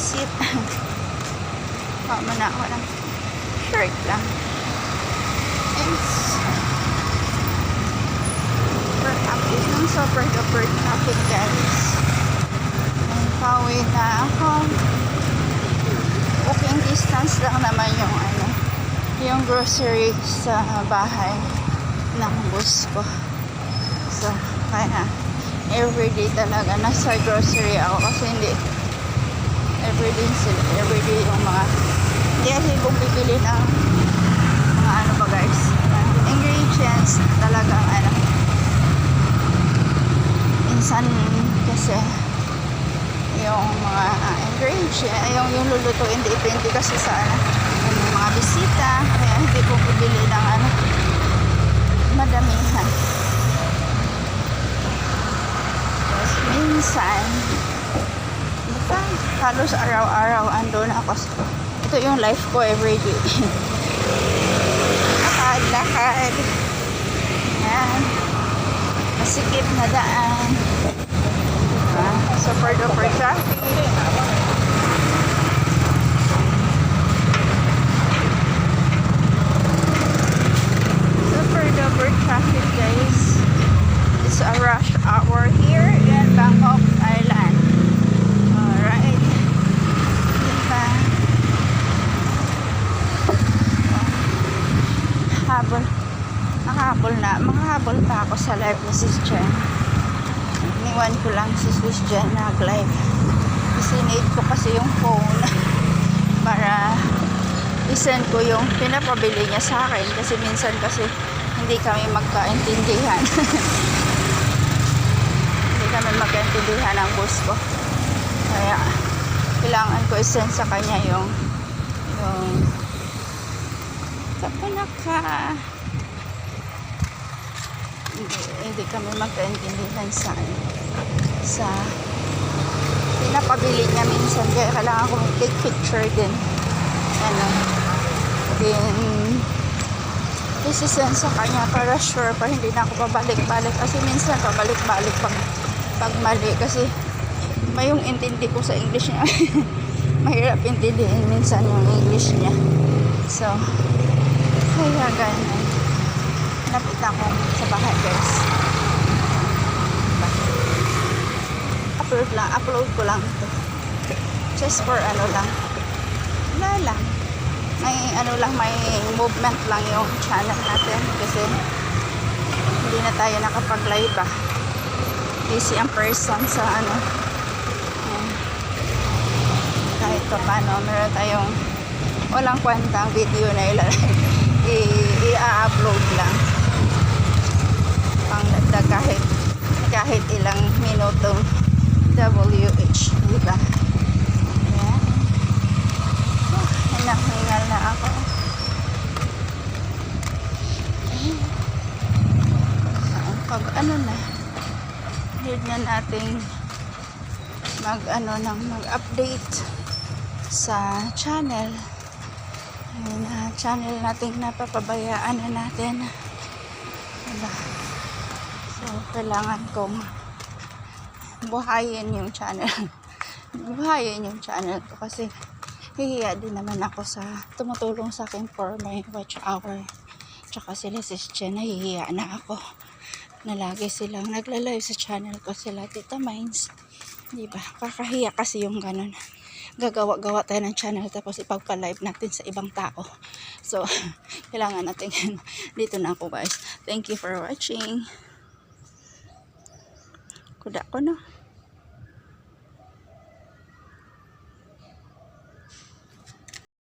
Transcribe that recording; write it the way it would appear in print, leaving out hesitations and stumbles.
visit. Mana ako ng shirt lang. And super happy ng super duper traffic, guys. And pauwi na ako. Walking distance lang naman yung grocery sa bahay ng boss ko. So, kaya everyday talaga nasa grocery ako kasi hindi everyday yung mga hindi kasi bumibili ng mga ano ba, guys, ingredients talagang minsan kasi yung mga ingredients yung lulutuin depende kasi sa yung mga bisita, kaya hindi bumibili ng madamihan. Minsan basta halos araw-araw andun ako. Ito yung life ko everyday. Lakad yan, masikip na daan, diba? Super duper traffic. Super duper traffic, guys. It's a rush hour here in Bangkok Island. Alright. Diba? Makahabol pa ako sa live ni Sis Jen. Iniwan ko lang si Sis Jen nag-live. Kasi need ko kasi yung phone para isend ko yung pinapabili niya sa akin. Kasi minsan kasi hindi kami magkaintindihan. Hindi kami magkaintindihan ng boss ko. Kaya kailangan ko isend sa kanya yung kapanaka. Hindi kami magkaintindihan sa pinapabili niya minsan, kaya kailangan ko take picture din din isisend sa kanya para sure, para hindi na ako pabalik-balik kasi minsan pabalik-balik pag mali kasi may yung intindi ko sa English niya. Mahirap intindihin minsan yung English niya, so kaya ganyan. Lapit ako sa bahay, guys. Upload ko lang ito. Just for lang. Wala lang. May movement lang yung channel natin kasi hindi na tayo nakapag-live ba. Busy ang person sa kahit pa paano, meron tayong walang kwentang video na i-upload lang. Pangdagdag kahit ilang minutong WH, diba? Ayan. Hingal na ako. Pag need na nating mag-update sa channel. Ayan, channel natin napapabayaan na natin. Diba? So, kailangan kong buhayin yung channel. Buhayin yung channel ko kasi hihiya din naman ako sa tumutulong sa akin for my watch hour. Tsaka sila Sis Jen, nahihiya na ako na lagi silang nagla-live sa channel ko, sila Tita Mines. Diba? Kakahiya kasi yung ganun. Gagawa-gawa tayo ng channel tapos ipagpa-live natin sa ibang tao. So, kailangan natin dito na ako, guys. Thank you for watching. Kuda ko, no?